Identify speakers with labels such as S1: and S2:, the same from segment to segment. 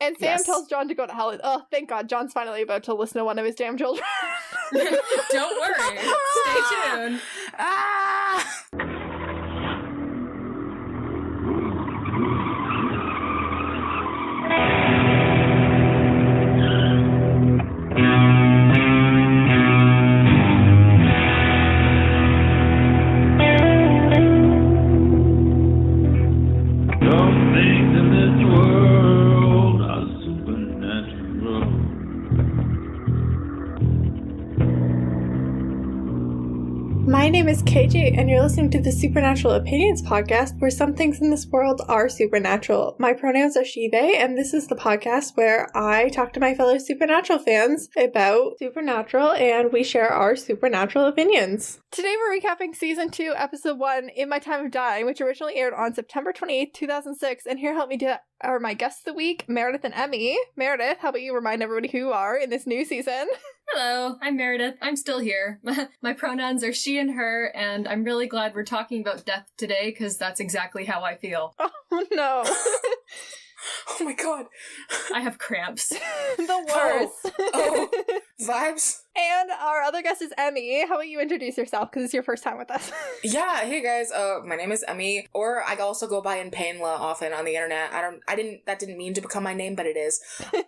S1: And Sam tells John to go to hell. Oh, thank God. John's finally about to listen to one of his damn children.
S2: Don't worry. Stay tuned.
S1: My name is KJ, and you're listening to the Supernatural Opinions podcast, where some things in this world are supernatural. My pronouns are she, they, and this is the podcast where I talk to my fellow Supernatural fans about Supernatural, and we share our Supernatural opinions. Today we're recapping Season 2, Episode 1, In My Time of Dying, which originally aired on September 28th, 2006, and here help me do are my guests of the week, Meredith and Emmie. Meredith, how about you remind everybody who you are in this new season?
S2: Hello, I'm Meredith. I'm still here. My pronouns are she and her, and I'm really glad we're talking about death today, because that's exactly how I feel.
S1: Oh, no.
S3: Oh my god.
S2: I have cramps.
S1: The worst.
S3: Oh, vibes.
S1: And our other guest is Emmie. How about you introduce yourself, because it's your first time with us?
S3: Yeah, hey guys, my name is Emmie, or I also go by Impala often on the internet. That didn't mean to become my name, but it is.
S2: Awesome.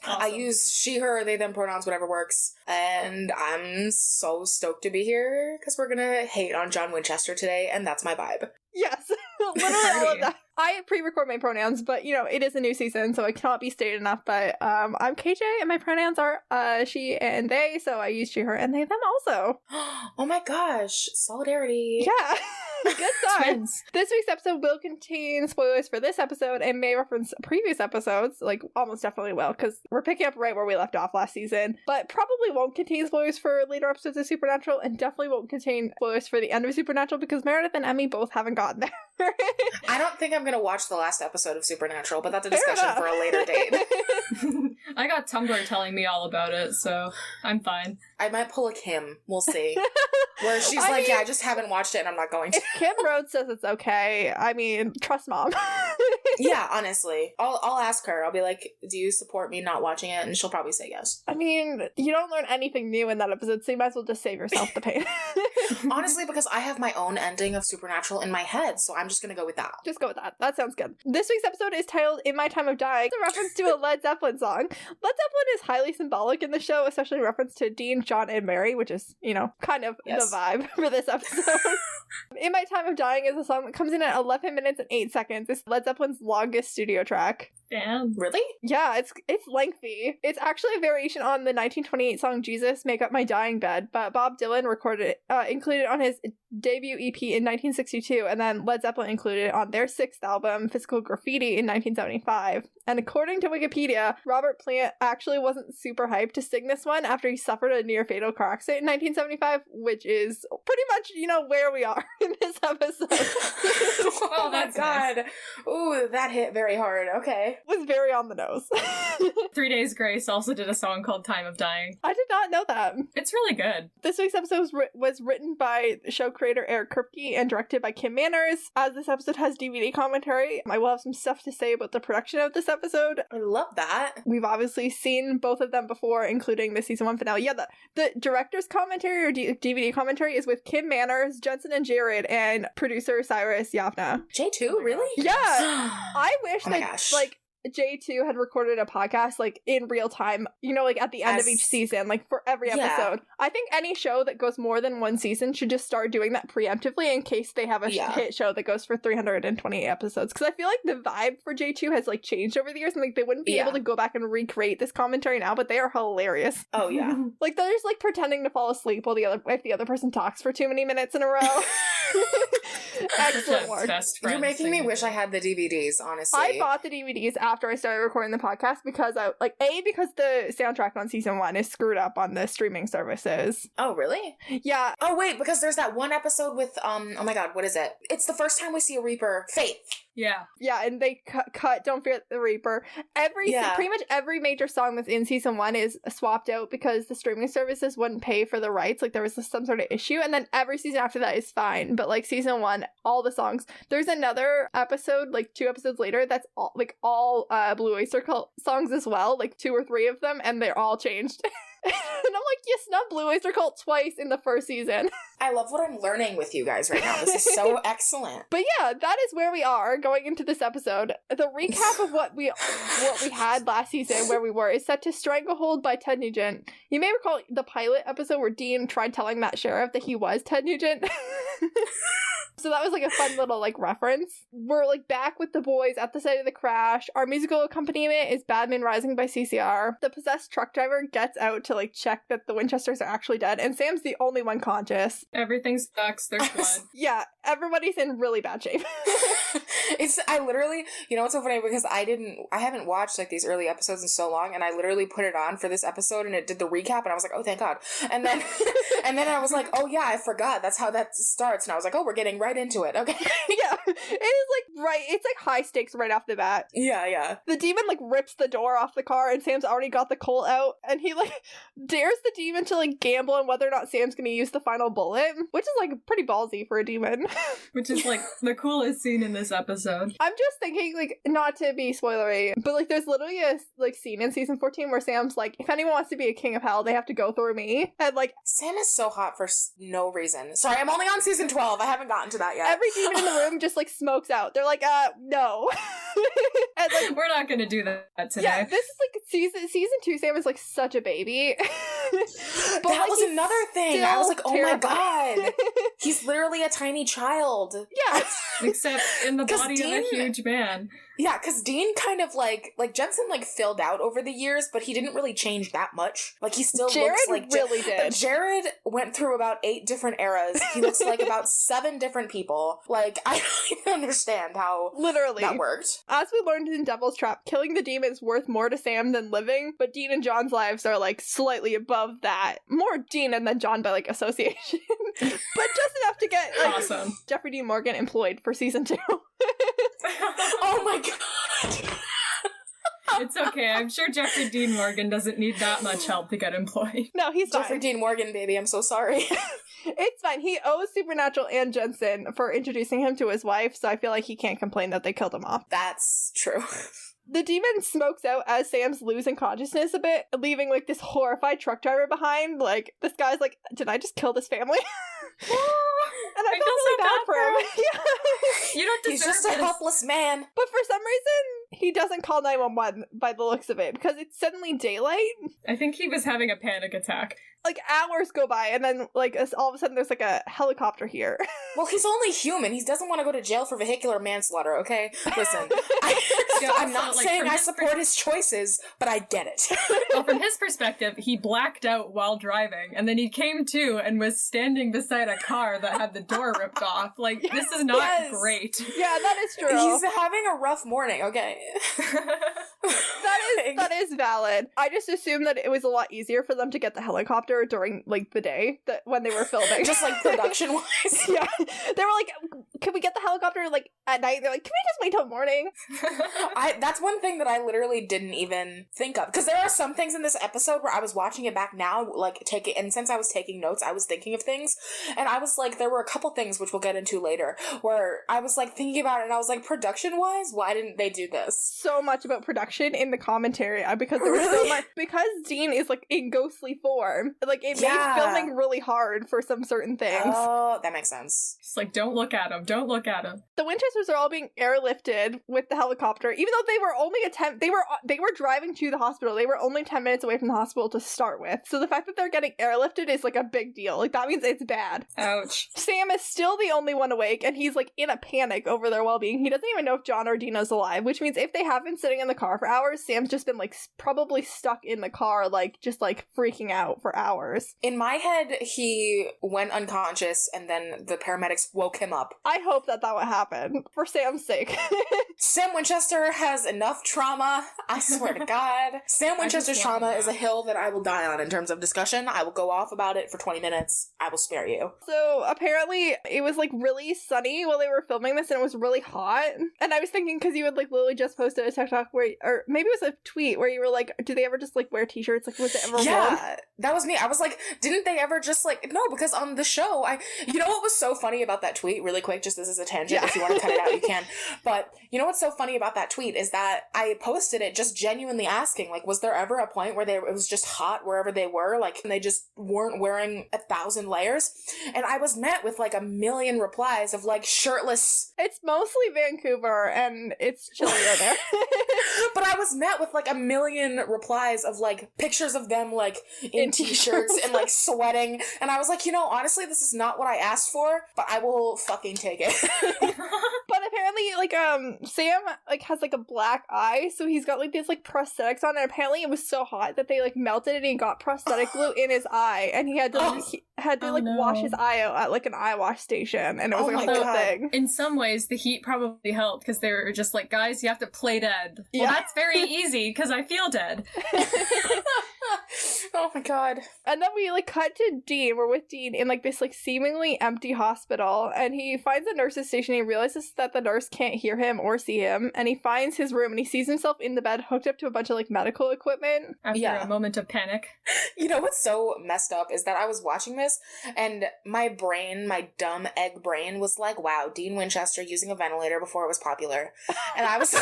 S3: I use she, her, they, them pronouns, whatever works, and I'm so stoked to be here, because we're gonna hate on John Winchester today, and that's my vibe.
S1: Yes, literally all of that. I pre-record my pronouns, but, you know, it is a new season, so it cannot be stated enough, but I'm KJ, and my pronouns are she and they, so I use she, her, and they, them also.
S3: Oh my gosh, solidarity.
S1: Yeah. Good times.
S2: Twins.
S1: This week's episode will contain spoilers for this episode and may reference previous episodes, like almost definitely will, because we're picking up right where we left off last season, but probably won't contain spoilers for later episodes of Supernatural, and definitely won't contain spoilers for the end of Supernatural, because Meredith and Emmie both haven't gotten there.
S3: I don't think I'm gonna watch the last episode of Supernatural, but that's a discussion for a later date.
S2: I got Tumblr telling me all about it, so I'm fine.
S3: I might pull a Kim. We'll see. Where she's yeah, I just haven't watched it and I'm not going to.
S1: If Kim Rhodes says it's okay, I mean, trust mom.
S3: Yeah, honestly. I'll ask her. I'll be like, do you support me not watching it? And she'll probably say yes.
S1: I mean, you don't learn anything new in that episode, so you might as well just save yourself the pain.
S3: Honestly, because I have my own ending of Supernatural in my head, so I'm just gonna go with that.
S1: Just go with that. That sounds good. This week's episode is titled In My Time of Dying. It's a reference to a Led Zeppelin song. Led Zeppelin is highly symbolic in the show, especially in reference to Dean, John, and Mary, which is, you know, kind of the vibe for this episode. In My Time of Dying is a song that comes in at 11 minutes and 8 seconds. It's Led Zeppelin's longest studio track.
S2: Damn.
S3: Really?
S1: Yeah, it's lengthy. It's actually a variation on the 1928 song Jesus, Make Up My Dying Bed, but Bob Dylan recorded it, included it on his debut EP in 1962, and then Led Zeppelin included it on their sixth album, Physical Graffiti, in 1975. And according to Wikipedia, Robert Plant actually wasn't super hyped to sing this one after he suffered a near-fatal car accident in 1975, which is pretty much, you know, where we are in this episode.
S3: Oh my god.
S2: Nice.
S3: Ooh, that hit very hard. Okay.
S1: Was very on the nose.
S2: 3 Days Grace also did a song called Time of Dying.
S1: I did not know that.
S2: It's really good.
S1: This week's episode was written by show creator Eric Kripke and directed by Kim Manners. As this episode has DVD commentary, I will have some stuff to say about the production of this episode.
S3: I love that.
S1: We've obviously seen both of them before, including the season 1 finale. Yeah, the director's commentary or DVD commentary is with Kim Manners, Jensen and Jared, and producer Cyrus Yavna.
S3: J2, really?
S1: Yeah. I wish
S3: Oh my gosh.
S1: like, J2 had recorded a podcast like in real time, you know, like at the end of each season, like for every episode. I think any show that goes more than one season should just start doing that preemptively in case they have a hit show that goes for 328 episodes. Because I feel like the vibe for J2 has like changed over the years, and like they wouldn't be able to go back and recreate this commentary now, but they are hilarious.
S3: Oh yeah.
S1: Like they're just like pretending to fall asleep while if the other person talks for too many minutes in a row. Excellent work.
S3: You're making me wish I had the DVDs, honestly.
S1: I bought the DVDs after I started recording the podcast because because the soundtrack on season 1 is screwed up on the streaming services.
S3: Oh, really?
S1: Yeah.
S3: Oh, wait, because there's that one episode with, oh my god, what is it? It's the first time we see a Reaper. Faith.
S2: Yeah.
S1: Yeah, and they cut Don't Fear the Reaper. Pretty much every major song that's in season 1 is swapped out because the streaming services wouldn't pay for the rights. Like, there was some sort of issue, and then every season after that is fine. But, like, season 1, all the songs. There's another episode, like, 2 episodes later, that's all Blue Oyster Cult songs as well, like 2 or 3 of them, and they're all changed. And I'm like, you snubbed Blue Oyster Cult twice in the first season.
S3: I love what I'm learning with you guys right now. This is so excellent.
S1: But yeah, that is where we are going into this episode. The recap of what we had last season, where we were, is set to Stranglehold by Ted Nugent. You may recall the pilot episode where Dean tried telling Matt Sheriff that he was Ted Nugent. So that was like a fun little like reference. We're like back with the boys at the site of the crash. Our musical accompaniment is Badman Rising by CCR. The possessed truck driver gets out to like check that the Winchesters are actually dead, and Sam's the only one conscious.
S2: Everything sucks. There's blood.
S1: Yeah, everybody's in really bad shape.
S3: I literally, you know what's so funny, because I haven't watched like these early episodes in so long, and I literally put it on for this episode and it did the recap and I was like, oh thank God. And then and then I was like, oh yeah, I forgot that's how that starts, and I was like, oh, we're getting right into it. Okay.
S1: Yeah. It is like it's like high stakes right off the bat.
S3: Yeah.
S1: The demon like rips the door off the car, and Sam's already got the Colt out, and he like dares the demon to like gamble on whether or not Sam's gonna use the final bullet, which is like pretty ballsy for a demon.
S2: Which is like the coolest scene in this episode.
S1: I'm just thinking, like, not to be spoilery, but like there's literally a like scene in season 14 where Sam's like, if anyone wants to be a king of hell, they have to go through me. And like,
S3: Sam is so hot for no reason. Sorry, I'm only on season 12. I haven't gotten to that yet.
S1: Every demon in the room just like smokes out. They're like, no. And like,
S2: we're not gonna do that today.
S1: Yeah, this is like season 2. Sam is like such a baby.
S3: But that was another thing. I was like, oh my God. He's literally a tiny child.
S1: Yeah.
S2: Except in the body of a huge man.
S3: Yeah, because Dean kind of like Jensen like filled out over the years, but he didn't really change that much. Like he still looks like
S1: really did.
S3: But Jared went through about 8 different eras. He looks like about 7 different people. Like I don't even understand how
S1: literally
S3: that worked.
S1: As we learned in Devil's Trap, killing the demon is worth more to Sam than living, but Dean and John's lives are like slightly above that. More Dean and then John by like association. But just enough to get like,
S2: awesome.
S1: Jeffrey Dean Morgan employed for season 2.
S3: Oh my God.
S2: It's okay. I'm sure Jeffrey Dean Morgan doesn't need that much help to get employed.
S1: No, he's
S3: Jeffrey
S1: fine.
S3: Dean Morgan, baby. I'm so sorry.
S1: It's fine. He owes Supernatural and Jensen for introducing him to his wife, so I feel like he can't complain that they killed him off.
S3: That's true.
S1: The demon smokes out as Sam's losing consciousness a bit, leaving like this horrified truck driver behind. Like, this guy's like, did I just kill this family? And I feel really
S2: so
S1: bad for him. Yeah.
S2: You don't deserve
S3: He's just a helpless man.
S1: But for some reason, he doesn't call 911 by the looks of it, because it's suddenly daylight.
S2: I think he was having a panic attack.
S1: Like, hours go by, and then, like, all of a sudden there's, like, a helicopter here.
S3: Well, he's only human. He doesn't want to go to jail for vehicular manslaughter, okay? Listen, I'm not saying I support his choices, but I get it.
S2: Well, from his perspective, he blacked out while driving, and then he came to and was standing beside a car that had the door ripped off. Like, this is not great.
S1: Yeah, that is true.
S3: He's having a rough morning, okay?
S1: That is valid. I just assumed that it was a lot easier for them to get the helicopter during like the day that when they were filming.
S3: Just like production wise.
S1: Yeah. They were like, can we get the helicopter like at night? They're like, can we just wait till morning?
S3: That's one thing that I literally didn't even think of, because there are some things in this episode where I was watching it back now, like and since I was taking notes, I was thinking of things, and I was like, there were a couple things which we'll get into later where I was like thinking about it, and I was like, production wise, why didn't they do this?
S1: So much about production in the commentary because there was so much, because Dean is like in ghostly form. Like, it made filming really hard for some certain things.
S3: Oh, that makes sense.
S2: It's like, don't look at him. Don't look at him.
S1: The Winchesters are all being airlifted with the helicopter, even though they were only they were driving to the hospital. They were only 10 minutes away from the hospital to start with. So the fact that they're getting airlifted is like a big deal. Like, that means it's bad.
S2: Ouch.
S1: Sam is still the only one awake, and he's like in a panic over their well-being. He doesn't even know if John or Dina's alive, which means if they have been sitting in the car for hours, Sam's just been like probably stuck in the car, like just like freaking out for hours.
S3: In my head, he went unconscious and then the paramedics woke him up.
S1: I I hope that would happen for Sam's sake.
S3: Sam Winchester has enough trauma. I swear to God. Sam Winchester's trauma is a hill that I will die on in terms of discussion. I will go off about it for 20 minutes. I will spare you.
S1: So apparently it was like really sunny while they were filming this and it was really hot. And I was thinking, because you had like literally just posted a TikTok where, or maybe it was a tweet where you were like, do they ever just like wear t-shirts? Like, was it ever warm?
S3: Yeah, that was me. I was like, didn't they ever just like, no, because on the show, you know what was so funny about that tweet, really quick, just as a tangent, if you want to cut it out, you can. But you know what's so funny about that tweet is that I posted it just genuinely asking, like, was there ever a point where it was just hot wherever they were, like, and they just weren't wearing 1,000 layers? And I was met with like a million replies of like shirtless.
S1: It's mostly Vancouver and it's chillier there.
S3: But I was met with like a million replies of like pictures of them like in t-shirts and like sweating. And I was like, you know, honestly, this is not what I asked for, but I will fucking take it.
S1: But apparently, like, Sam, like, has, like, a black eye, so he's got, like, these, like, prosthetics on, and apparently it was so hot that they, like, melted it and he got prosthetic glue in his eye, and he had to, wash his eye out at, like, an eye wash station, and it was, like, a whole thing.
S2: In some ways, the heat probably helped, because they were just like, guys, you have to play dead. Yeah. Well, that's very easy, because I feel dead.
S3: Oh my god.
S1: And then we, like, cut to Dean. We're with Dean in, like, this, like, seemingly empty hospital, and he finds a nurse's station, and he realizes that the nurse can't hear him or see him, and he finds his room, and he sees himself in the bed hooked up to a bunch of, like, medical equipment.
S2: After a moment of panic.
S3: You know what's so messed up is that I was watching this, and my brain, my dumb egg brain, was like, wow, Dean Winchester using a ventilator before it was popular. And I was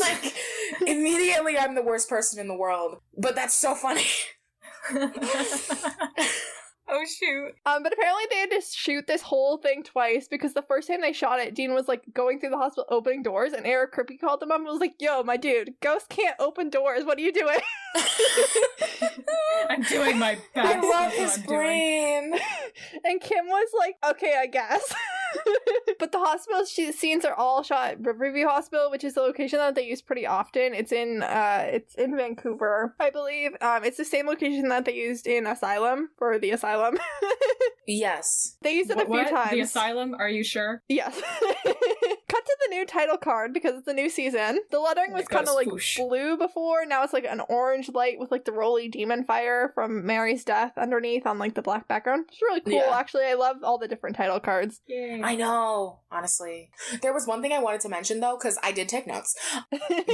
S3: like, immediately I'm the worst person in the world. But that's so funny.
S2: Oh, shoot.
S1: But apparently they had to shoot this whole thing twice because the first time they shot it, Dean was, like, going through the hospital opening doors, and Eric Kripke called him up and was like, yo, my dude, ghosts can't open doors. What are you doing?
S2: I'm doing my best.
S3: I love his brain.
S1: And Kim was like, okay, I guess. But the hospital scenes are all shot at Riverview Hospital, which is the location that they use pretty often. It's in Vancouver, I believe. It's the same location that they used in Asylum for the Asylum.
S3: Yes.
S1: They used it a few times.
S2: The Asylum, are you sure?
S1: Yes. Cut to the new title card because it's a new season. The lettering was kind of like blue before. Now it's like an orange light with like the rolly demon fire from Mary's death underneath on like the black background. It's really cool, actually. I love all the different title cards.
S2: Yay.
S3: I know, honestly. There was one thing I wanted to mention though, because I did take notes.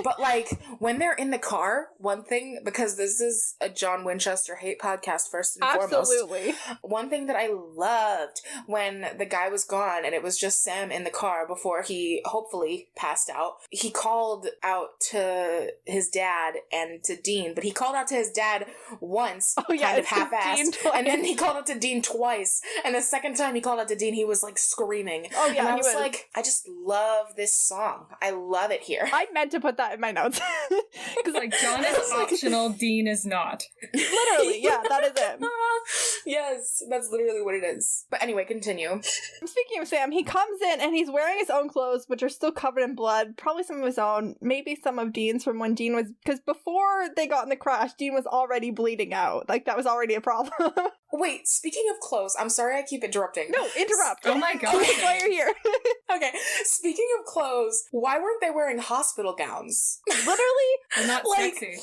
S3: But like when they're in the car, one thing, because this is a John Winchester hate podcast first and foremost.
S1: Absolutely.
S3: One thing that I loved when the guy was gone and it was just Sam in the car before he hopefully passed out, he called out to his dad and to Dean, but he called out to his dad once, kind of half-assed, and then he called out to Dean twice, and the second time he called out to Dean, he was like screaming. Oh yeah, and I was like, I just love this song. I love it here.
S1: I meant to put that in my notes.
S2: Because like John is optional, Dean is not.
S1: Literally, yeah, that is it.
S3: Yes, that's literally what it is. But anyway, continue.
S1: Speaking of Sam, he comes in and he's wearing his own clothes, which are still covered in blood. Probably some of his own, maybe some of Dean's from when Dean was, because before they got in the crash, Dean was already bleeding out. Like, that was already a problem.
S3: Wait, speaking of clothes, I'm sorry I keep interrupting.
S1: No, interrupt.
S2: Oh my god.
S1: That's why you're here.
S3: Okay, speaking of clothes, why weren't they wearing hospital gowns?
S1: Literally?
S2: They're not sexy.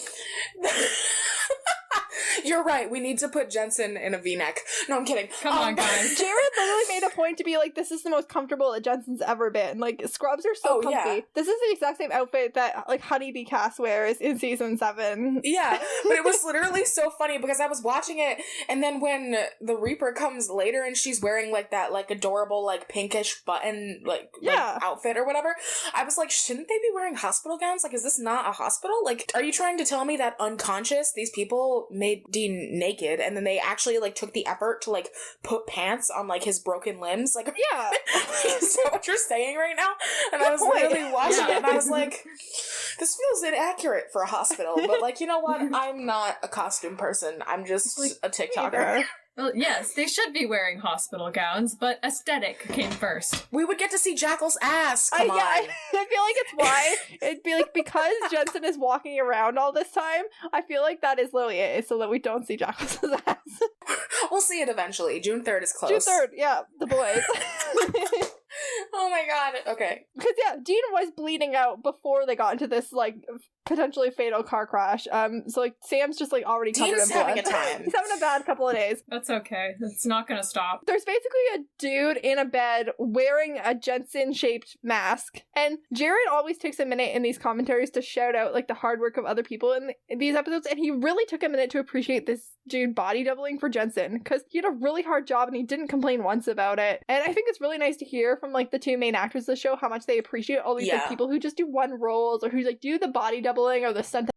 S3: You're right, we need to put Jensen in a v-neck. No, I'm kidding.
S2: Come on, guys.
S1: Jared literally made a point to be like, this is the most comfortable that Jensen's ever been. Like, scrubs are so comfy. Yeah. This is the exact same outfit that, like, Honeybee Cass wears in season 7.
S3: Yeah, but it was literally so funny because I was watching it, and then when the Reaper comes later and she's wearing, like, that, like, adorable, like, pinkish button, like outfit or whatever, I was like, shouldn't they be wearing hospital gowns? Like, is this not a hospital? Like, are you trying to tell me that unconscious, these people made Dean naked, and then they actually, like, took the effort to, like, put pants on, like, his broken limbs? Like,
S1: yeah.
S3: Is that what you're saying right now? And I was literally watching it, and I was like, this feels inaccurate for a hospital, but, like, you know what? I'm not a costume person. I'm just a TikToker.
S2: Well, yes, they should be wearing hospital gowns, but aesthetic came first.
S3: We would get to see Jackal's ass. Come on.
S1: I feel like it's why it'd be like, because Jensen is walking around all this time, I feel like that is literally it, so that we don't see Jackal's ass.
S3: We'll see it eventually. June 3rd is close.
S1: June 3rd, yeah, the boys.
S3: Oh my god. Okay.
S1: Because, yeah, Dean was bleeding out before they got into this, like, potentially fatal car crash. So, like, Sam's just, like, already covered
S3: Dean's
S1: in blood.
S3: having a time.
S1: He's having a bad couple of days.
S2: That's okay. It's not gonna stop.
S1: There's basically a dude in a bed wearing a Jensen-shaped mask. And Jared always takes a minute in these commentaries to shout out, like, the hard work of other people in these episodes. And he really took a minute to appreciate this dude body doubling for Jensen. Because he had a really hard job and he didn't complain once about it. And I think it's really nice to hear from, like, the two main actors of the show how much they appreciate all these like, people who just do one roles or who, like, do the body doubling or the stunt